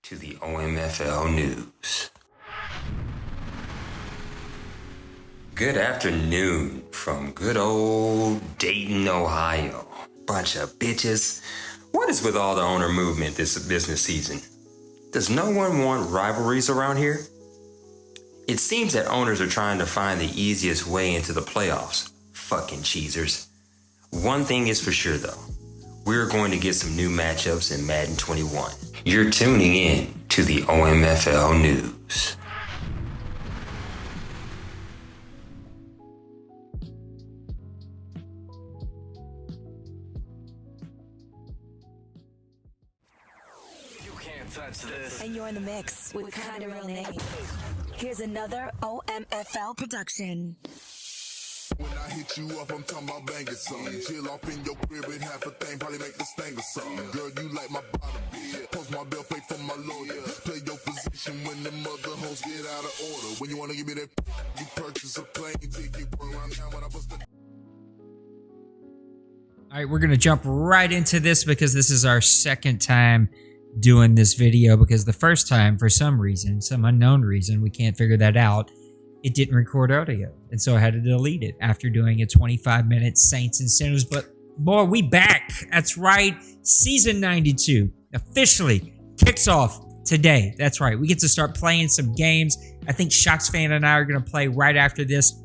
to the OMFL news. Good afternoon from good old Dayton, Ohio. Bunch of bitches. What is with all the owner movement this business season? Does no one want rivalries around here? It seems that owners are trying to find the easiest way into the playoffs. Fucking cheesers. One thing is for sure though. We're going to get some new matchups in Madden 21. You're tuning in to the OMFL news. Touch this. And you're in the mix with Kinda Real Name. Here's another OMFL production. When I hit you up, I'm talking about banging something. Chill off in your crib and half a thing, probably make the sting or something. Girl, you like my bottom, bitch. Post my bill, pay for my lawyer. Play your position when the mother hoes get out of order. When you wanna give me that, you purchase a plane ticket. Around town when I bust the. All right, we're going to jump right into this because this is our second time doing this video, because the first time, for some reason, some unknown reason, we can't figure that out, it didn't record audio. And so I had to delete it after doing a 25-minute Saints and Sinners. But boy, we back. That's right. Season 92 officially kicks off today. That's right. We get to start playing some games. I think Shox Fan and I are going to play right after this.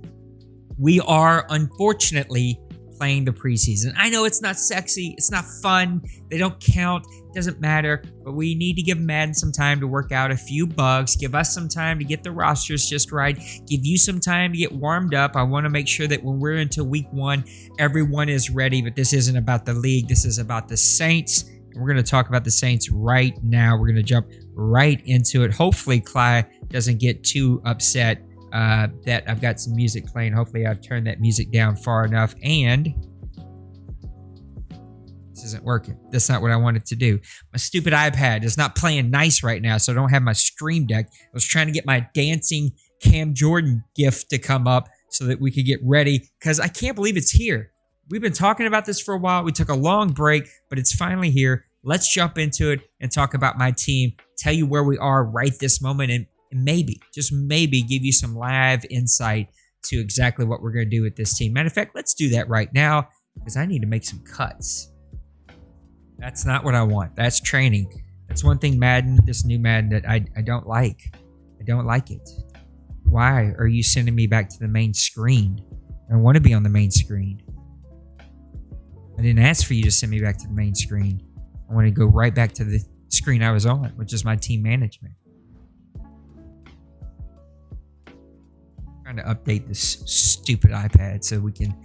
We are, unfortunately, playing the preseason. I know it's not sexy, it's not fun, they don't count, it doesn't matter, but we need to give Madden some time to work out a few bugs, give us some time to get the rosters just right, give you some time to get warmed up. I want to make sure that when we're into week one, everyone is ready, but this isn't about the league, this is about the Saints. We're going to talk about the Saints right now. We're going to jump right into it. Hopefully, Clyde doesn't get too upset that I've got some music playing. Hopefully I've turned that music down far enough. And this isn't working. That's not what I wanted to do. My stupid iPad is not playing nice right now, so I don't have my stream deck. I was trying to get my dancing Cam Jordan gift to come up so that we could get ready, because I can't believe it's here. We've been talking about this for a while. We took a long break, but it's finally here. Let's jump into it and talk about my team, tell you where we are right this moment, and maybe, just maybe, give you some live insight to exactly what we're going to do with this team. Matter of fact, let's do that right now, because I need to make some cuts. That's not what I want. That's training. That's one thing Madden, this new Madden, that I don't like. I don't like it. Why are you sending me back to the main screen? I want to be on the main screen. I didn't ask for you to send me back to the main screen. I want to go right back to the screen I was on, which is my team management. Trying to update this stupid iPad so we can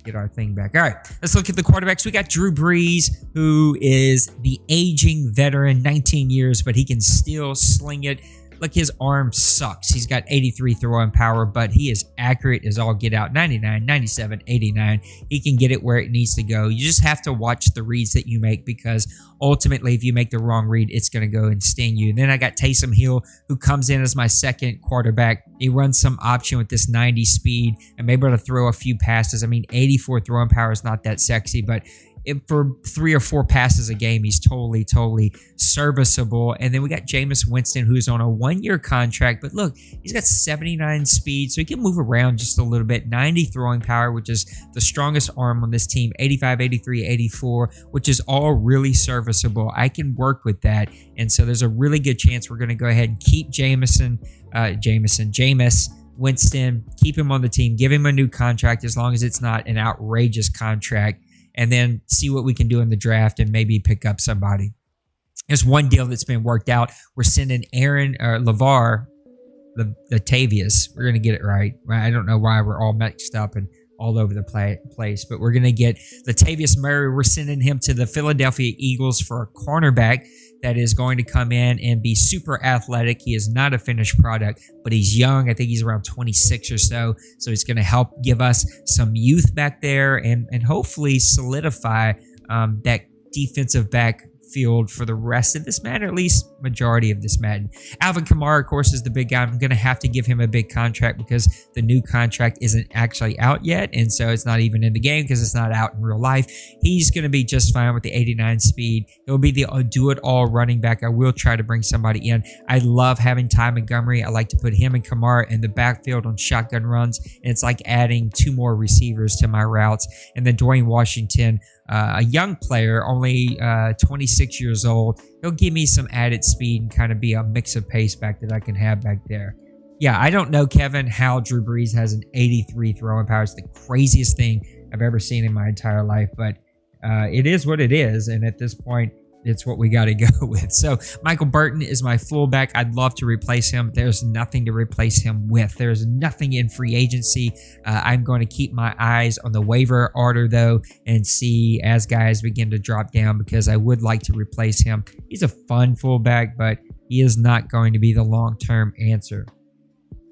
get our thing back. All right, let's look at the quarterbacks. We got Drew Brees, who is the aging veteran, 19 years, but he can still sling it. Look, his arm sucks. He's got 83 throwing power, but he is accurate as all get out. 99, 97, 89. He can get it where it needs to go. You just have to watch the reads that you make, because ultimately, if you make the wrong read, it's going to go and sting you. And then I got Taysom Hill, who comes in as my second quarterback. He runs some option with this 90 speed. I'm able to throw a few passes. I mean, 84 throwing power is not that sexy, but for 3 or 4 passes a game, he's totally serviceable. And then we got Jameis Winston, who's on a 1-year contract. But look, he's got 79 speed, so he can move around just a little bit. 90 throwing power, which is the strongest arm on this team. 85, 83, 84, which is all really serviceable. I can work with that. And so there's a really good chance we're going to go ahead and keep Jameis Winston, keep him on the team, give him a new contract as long as it's not an outrageous contract, and then see what we can do in the draft and maybe pick up somebody. There's one deal that's been worked out. We're sending LeVar Latavius. We're going to get it right. I don't know why we're all mixed up and all over the place, but we're going to get Latavius Murray. We're sending him to the Philadelphia Eagles for a cornerback that is going to come in and be super athletic. He is not a finished product, but he's young. I think he's around 26 or so. So he's going to help give us some youth back there and hopefully solidify that defensive back field for the rest of this Madden, or at least majority of this Madden. Alvin Kamara, of course, is the big guy. I'm going to have to give him a big contract because the new contract isn't actually out yet, and so it's not even in the game because it's not out in real life. He's going to be just fine with the 89 speed. He'll be the do-it-all running back. I will try to bring somebody in. I love having Ty Montgomery. I like to put him and Kamara in the backfield on shotgun runs, and it's like adding 2 more receivers to my routes. And then Dwayne Washington, a young player, only 26 years old. He'll give me some added speed and kind of be a mix of pace back that I can have back there. Yeah, I don't know, Kevin, how Drew Brees has an 83 throwing power. It's the craziest thing I've ever seen in my entire life, but it is what it is, and at this point, it's what we got to go with. So Michael Burton is my fullback. I'd love to replace him. There's nothing to replace him with. There's nothing in free agency. I'm going to keep my eyes on the waiver order, though, and see as guys begin to drop down because I would like to replace him. He's a fun fullback, but he is not going to be the long-term answer.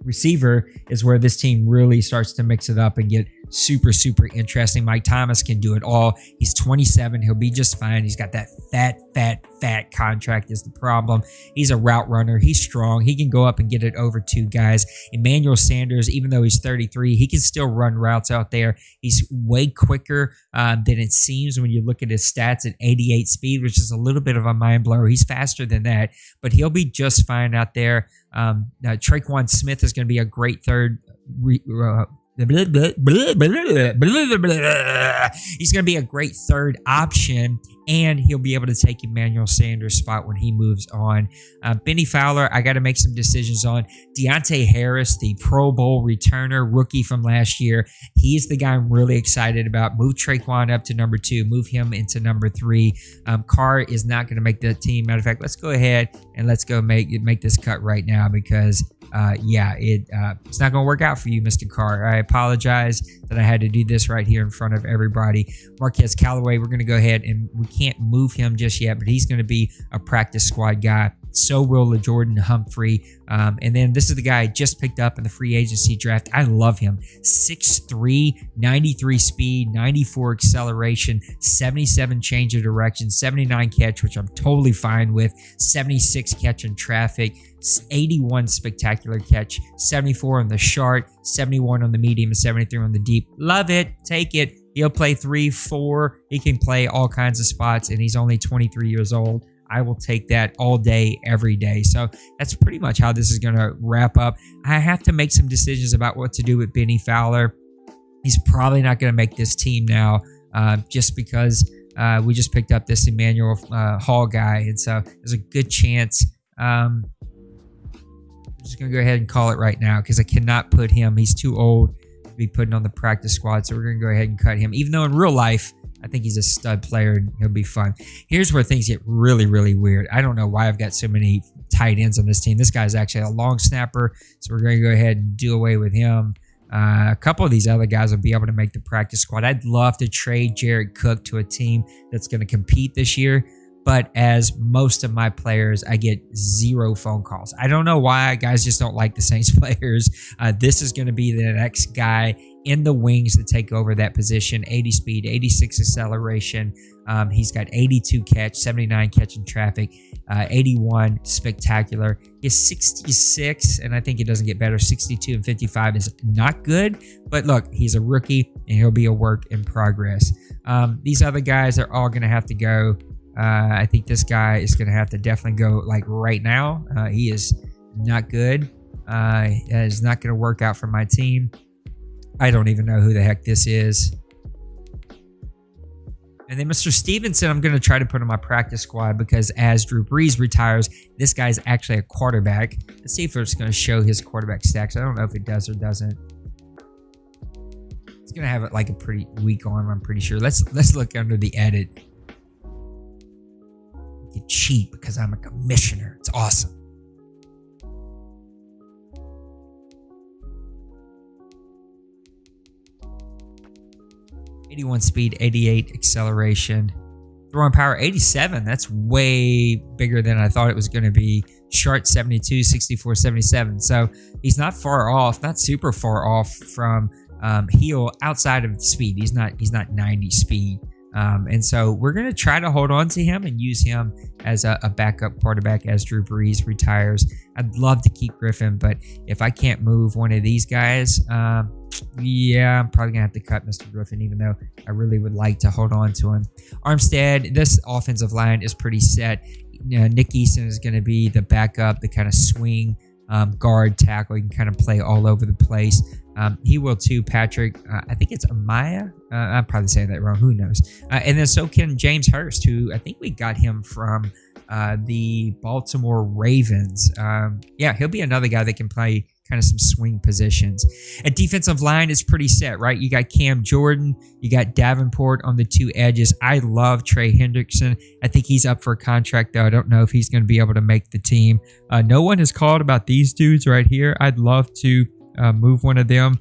Receiver is where this team really starts to mix it up and get super, super interesting. Mike Thomas can do it all. He's 27. He'll be just fine. He's got that fat contract is the problem. He's a route runner. He's strong. He can go up and get it over 2 guys. Emmanuel Sanders, even though he's 33, he can still run routes out there. He's way quicker than it seems when you look at his stats at 88 speed, which is a little bit of a mind blower. He's faster than that, but he'll be just fine out there. Traquan Smith is going to be a great third He's going to be a great third option, and he'll be able to take Emmanuel Sanders' spot when he moves on. Benny Fowler, I got to make some decisions on. Deontay Harris, the Pro Bowl returner, rookie from last year. He's the guy I'm really excited about. Move Traquan up to number 2. Move him into number 3. Carr is not going to make the team. Matter of fact, let's go ahead and let's go make this cut right now because it's not going to work out for you, Mr. Carr. I apologize that I had to do this right here in front of everybody. Marquez Callaway, we're going to go ahead and we can't move him just yet, but he's going to be a practice squad guy. So will LaJordan Humphrey. And then this is the guy I just picked up in the free agency draft. I love him. 6'3", 93 speed, 94 acceleration, 77 change of direction, 79 catch, which I'm totally fine with, 76 catch in traffic, 81 spectacular catch, 74 on the short, 71 on the medium, and 73 on the deep. Love it. Take it. He'll play 3, 4. He can play all kinds of spots, and he's only 23 years old. I will take that all day, every day. So that's pretty much how this is going to wrap up. I have to make some decisions about what to do with Benny Fowler. He's probably not going to make this team now just because we just picked up this Emmanuel Hall guy. And so there's a good chance. I'm just going to go ahead and call it right now because I cannot put him. He's too old to be putting on the practice squad. So we're going to go ahead and cut him. Even though in real life, I think he's a stud player and he'll be fun. Here's where things get really, really weird. I don't know why I've got so many tight ends on this team. This guy's actually a long snapper, so we're going to go ahead and do away with him. A couple of these other guys will be able to make the practice squad. I'd love to trade Jared Cook to a team that's going to compete this year, but as most of my players, I get 0 phone calls. I don't know why. Guys just don't like the Saints players. This is going to be the next guy in the wings to take over that position. 80 speed, 86 acceleration. He's got 82 catch, 79 catch in traffic, 81 spectacular. He's 66, and I think it doesn't get better. 62 and 55 is not good, but look, he's a rookie, and he'll be a work in progress. These other guys are all going to have to go. I think this guy is going to have to definitely go like right now. He is not good. It's not going to work out for my team. I don't even know who the heck this is. And then Mr. Stevenson, I'm going to try to put on my practice squad because as Drew Brees retires, this guy's actually a quarterback. Let's see if it's going to show his quarterback stacks. I don't know if it does or doesn't. It's going to have like a pretty weak arm, I'm pretty sure. Let's look under the edit. You can cheat because I'm a commissioner. It's awesome. 81 speed, 88 acceleration, throwing power 87. That's way bigger than I thought it was going to be. Short 72, 64, 77. So he's not far off, not super far off from Heel outside of speed. He's not 90 speed. And so we're going to try to hold on to him and use him as a backup quarterback as Drew Brees retires. I'd love to keep Griffin, but if I can't move one of these guys, yeah, I'm probably going to have to cut Mr. Griffin, even though I really would like to hold on to him. Armstead, this offensive line is pretty set. Nick Easton is going to be the backup, the kind of swing guard tackle. He can kind of play all over the place. He will too, Patrick. I think it's Amaya. I'm probably saying that wrong. Who knows? And then so can James Hurst, who I think we got him from the Baltimore Ravens. Yeah, he'll be another guy that can play kind of some swing positions. At defensive line, it's pretty set, right? You got Cam Jordan. You got Davenport on the two edges. I love Trey Hendrickson. I think he's up for a contract, though. I don't know if he's going to be able to make the team. No one has called about these dudes right here. I'd love to move one of them.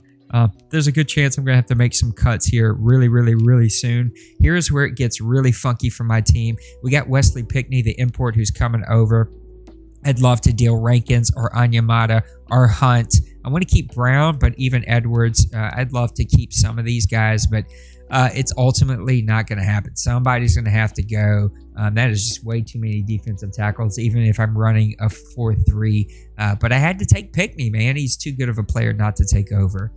There's a good chance I'm going to have to make some cuts here really, really, really soon. Here's where it gets really funky for my team. We got Wesley Pickney, the import, who's coming over. I'd love to deal Rankins or Anyamata or Hunt. I want to keep Brown, but even Edwards. I'd love to keep some of these guys, but it's ultimately not going to happen. Somebody's going to have to go. That is just way too many defensive tackles, even if I'm running a 4-3. But I had to take Pickney, man. He's too good of a player not to take over.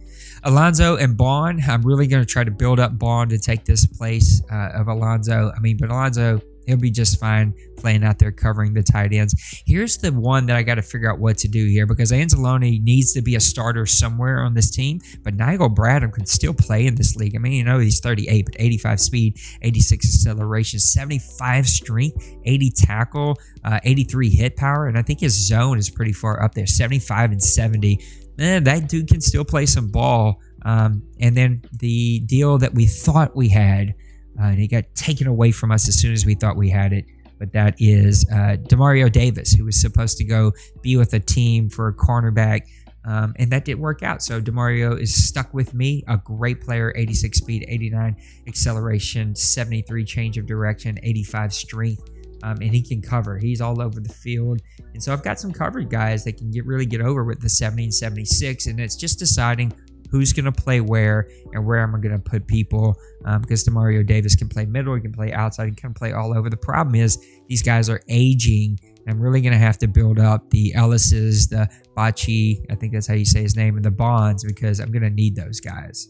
Alonzo and Bond. I'm really going to try to build up Bond to take this place of Alonzo. But Alonzo, he'll be just fine playing out there covering the tight ends. Here's the one that I got to figure out what to do here, because Anzalone needs to be a starter somewhere on this team, but Nigel Bradham can still play in this league. He's 38, but 85 speed, 86 acceleration, 75 strength, 80 tackle, 83 hit power, and I think his zone is pretty far up there, 75 and 70. Man, that dude can still play some ball. And then the deal that we thought we had, and it got taken away from us as soon as we thought we had it. But that is Demario Davis, who was supposed to go be with a team for a cornerback. And that didn't work out. So Demario is stuck with me. A great player, 86 speed, 89 acceleration, 73 change of direction, 85 strength. And he can cover. He's all over the field. And so I've got some coverage guys that can really get over with the 70 and 76. And it's just deciding who's going to play where and where am I going to put people, because Demario Davis can play middle, he can play outside, he can play all over. The problem is these guys are aging, and I'm really going to have to build up the Ellises, the Bachi, I think that's how you say his name, and the Bonds, because I'm going to need those guys.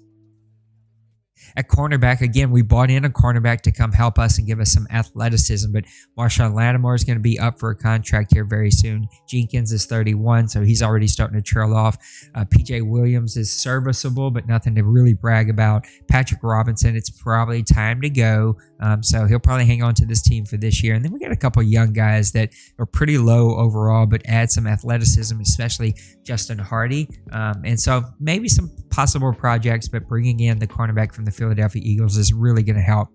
At cornerback, again, we bought in a cornerback to come help us and give us some athleticism, but Marshawn Lattimore is going to be up for a contract here very soon. Jenkins is 31, so he's already starting to trail off. PJ Williams is serviceable, but nothing to really brag about. Patrick Robinson, it's probably time to go, so he'll probably hang on to this team for this year. And then we got a couple young guys that are pretty low overall, but add some athleticism, especially Justin Hardy. And so maybe some possible projects, but bringing in the cornerback from the Philadelphia Eagles is really going to help.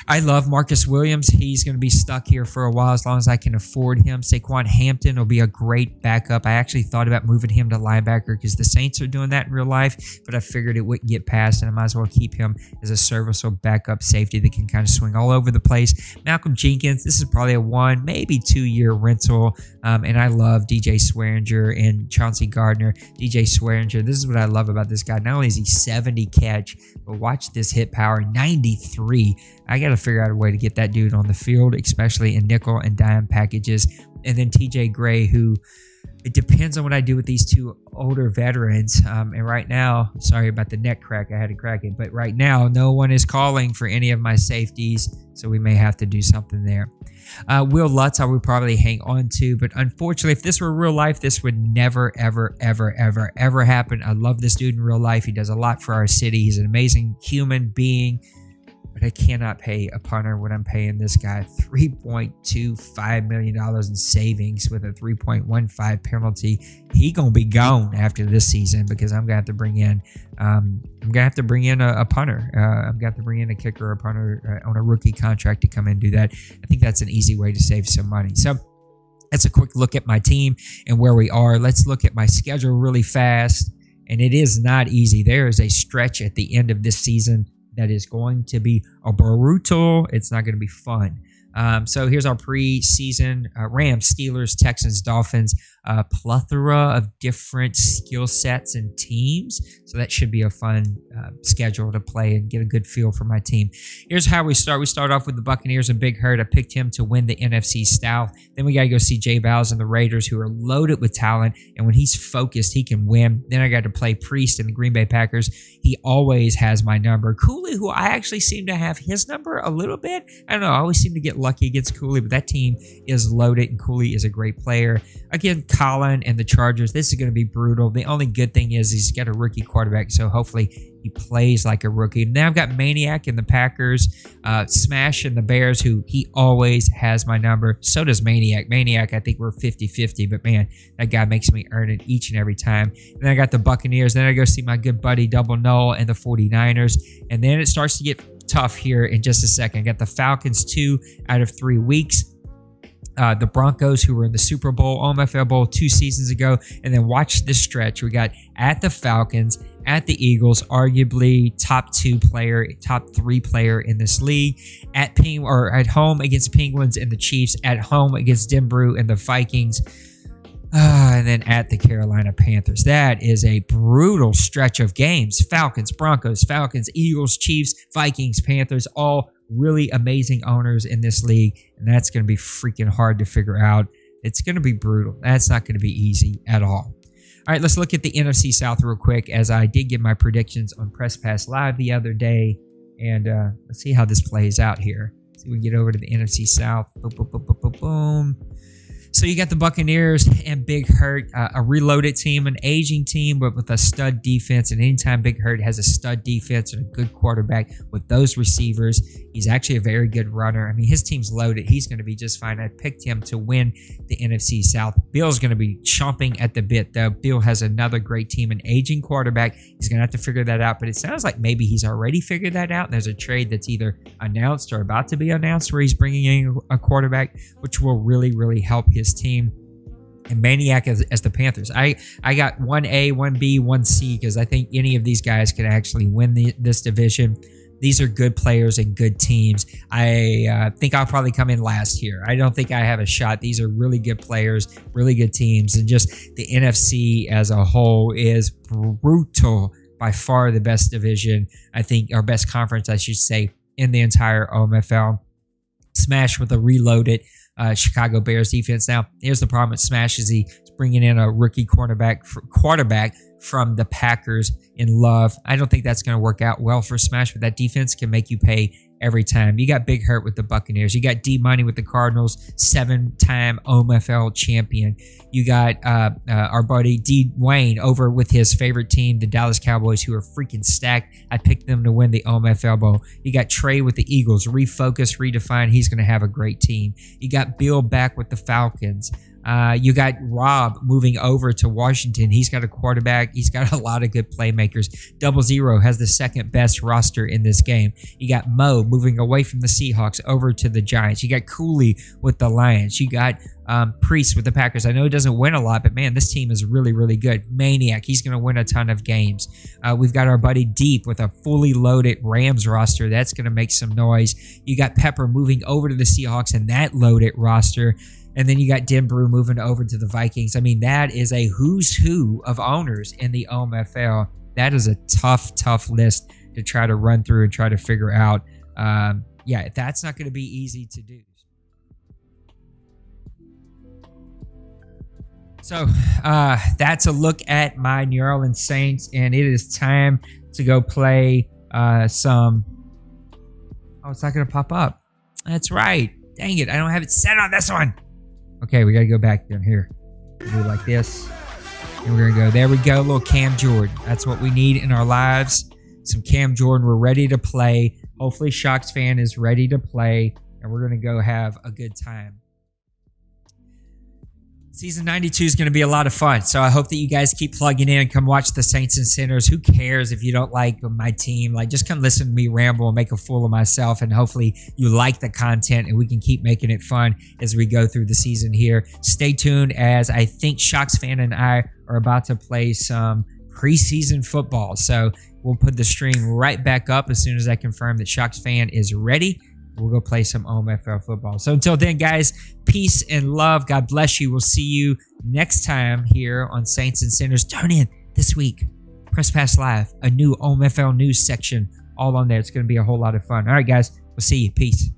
I love Marcus Williams. He's going to be stuck here for a while as long as I can afford him. Saquon Hampton will be a great backup. I actually thought about moving him to linebacker because the Saints are doing that in real life, but I figured it wouldn't get past, and I might as well keep him as a serviceable backup safety that can kind of swing all over the place. Malcolm Jenkins, this is probably a 1, maybe 2-year rental, and I love DJ Swearinger and Chauncey Gardner. DJ Swearinger, this is what I love about this guy. Not only is he 70 catch, but watch this hit power, 93. I got to figure out a way to get that dude on the field, especially in nickel and dime packages. And then TJ Gray, who it depends on what I do with these two older veterans. And right now, sorry about the neck crack, I had to crack it. But right now, no one is calling for any of my safeties, so we may have to do something there. Will Lutz, I would probably hang on to, but unfortunately, if this were real life, this would never, ever, ever, ever, ever happen. I love this dude in real life. He does a lot for our city. He's an amazing human being. But I cannot pay a punter when I'm paying this guy $3.25 million in savings with a 3.15 penalty. He gonna be gone after this season because I'm gonna have to bring in. I'm gonna have to bring in a punter. I'm gonna have to bring in a kicker or a punter on a rookie contract to come in and do that. I think that's an easy way to save some money. So that's a quick look at my team and where we are. Let's look at my schedule really fast. And it is not easy. There is a stretch at the end of this season that is going to be brutal. It's not going to be fun. So here's our preseason: Rams, Steelers, Texans, Dolphins. Plethora of different skill sets and teams. So that should be a fun schedule to play and get a good feel for my team. Here's how we start. We start off with the Buccaneers and Big Hurt. I picked him to win the NFC South. Then we got to go see Jay Bowles and the Raiders, who are loaded with talent. And when he's focused, he can win. Then I got to play Priest and the Green Bay Packers. He always has my number. Cooley, who I actually seem to have his number a little bit. I don't know. I always seem to get lucky against Cooley, but that team is loaded, and Cooley is a great player. Again, Colin and the Chargers, this is going to be brutal. The only good thing is he's got a rookie quarterback, so hopefully he plays like a rookie. Now I've got Maniac in the Packers, Smash in the Bears, who he always has my number. So does Maniac. Maniac, I think we're 50-50, but man, that guy makes me earn it each and every time. And then I got the Buccaneers. Then I go see my good buddy Double Null and the 49ers. And then it starts to get tough here in just a second. I got the Falcons 2 out of 3 weeks. The Broncos, who were in the Super Bowl, OMFL Bowl 2 seasons ago. And then watch this stretch. We got at the Falcons, at the Eagles, arguably top 3 player in this league. At home against Penguins and the Chiefs. At home against Denver and the Vikings. And then at the Carolina Panthers. That is a brutal stretch of games. Falcons, Broncos, Falcons, Eagles, Chiefs, Vikings, Panthers, all really amazing owners in this league, and that's going to be freaking hard to figure out. It's going to be brutal. That's not going to be easy at all. All right, let's look at the NFC South real quick, as I did give my predictions on Press Pass Live the other day, and let's see how this plays out here. So we get over to the NFC South. Boom, boom, boom, boom, boom, boom. So you got the Buccaneers and Big Hurt, a reloaded team, an aging team, but with a stud defense. And anytime Big Hurt has a stud defense and a good quarterback with those receivers, he's actually a very good runner. I mean, his team's loaded. He's going to be just fine. I picked him to win the NFC South. Bill's going to be chomping at the bit, though. Bill has another great team, an aging quarterback. He's going to have to figure that out, but it sounds like maybe he's already figured that out. And there's a trade that's either announced or about to be announced where he's bringing in a quarterback, which will really, really help his team. And Maniac as the Panthers. I got 1A, 1B, 1C because I think any of these guys could actually win this division. These are good players and good teams. I think I'll probably come in last here. I don't think I have a shot. These are really good players, really good teams, and just the NFC as a whole is brutal. By far the best division, I think, or best conference, I should say, in the entire OMFL. Smash with a reloaded Chicago Bears defense. Now, here's the problem with Smash is he's bringing in a rookie quarterback from the Packers in Love. I don't think that's going to work out well for Smash, but that defense can make you pay every time. You got Big Hurt with the Buccaneers. You got D-Money with the Cardinals, 7-time OMFL champion. You got our buddy D. Wayne over with his favorite team, the Dallas Cowboys, who are freaking stacked. I picked them to win the OMFL Bowl. You got Trey with the Eagles, refocus, redefine. He's going to have a great team. You got Bill back with the Falcons. You got Rob moving over to Washington. He's got a quarterback. He's got a lot of good playmakers. 00 has the second best roster in this game. You got Mo moving away from the Seahawks over to the Giants. You got Cooley with the Lions. You got Priest with the Packers. I know he doesn't win a lot, but man, this team is really, really good. Maniac, he's going to win a ton of games. We've got our buddy Deep with a fully loaded Rams roster. That's going to make some noise. You got Pepper moving over to the Seahawks and that loaded roster. And then you got Denver moving over to the Vikings. I mean, that is a who's who of owners in the OMFL. That is a tough, tough list to try to run through and try to figure out. Yeah, that's not going to be easy to do. So that's a look at my New Orleans Saints, and it is time to go play some. Oh, it's not going to pop up. That's right. Dang it. I don't have it set on this one. Okay, we got to go back down here. We'll do it like this. And we're going to go, there we go, little Cam Jordan. That's what we need in our lives. Some Cam Jordan. We're ready to play. Hopefully Shocks fan is ready to play. And we're going to go have a good time. Season 92 is going to be a lot of fun. So I hope that you guys keep plugging in and come watch the Saints and Sinners. Who cares if you don't like my team? Like, just come listen to me ramble and make a fool of myself. And hopefully you like the content and we can keep making it fun as we go through the season here. Stay tuned, as I think Shocks fan and I are about to play some preseason football. So we'll put the stream right back up as soon as I confirm that Shocks fan is ready. We'll go play some OMFL football. So until then, guys, peace and love. God bless you. We'll see you next time here on Saints and Sinners. Turn in this week. Press Pass Live, a new OMFL news section all on there. It's going to be a whole lot of fun. All right, guys, we'll see you. Peace.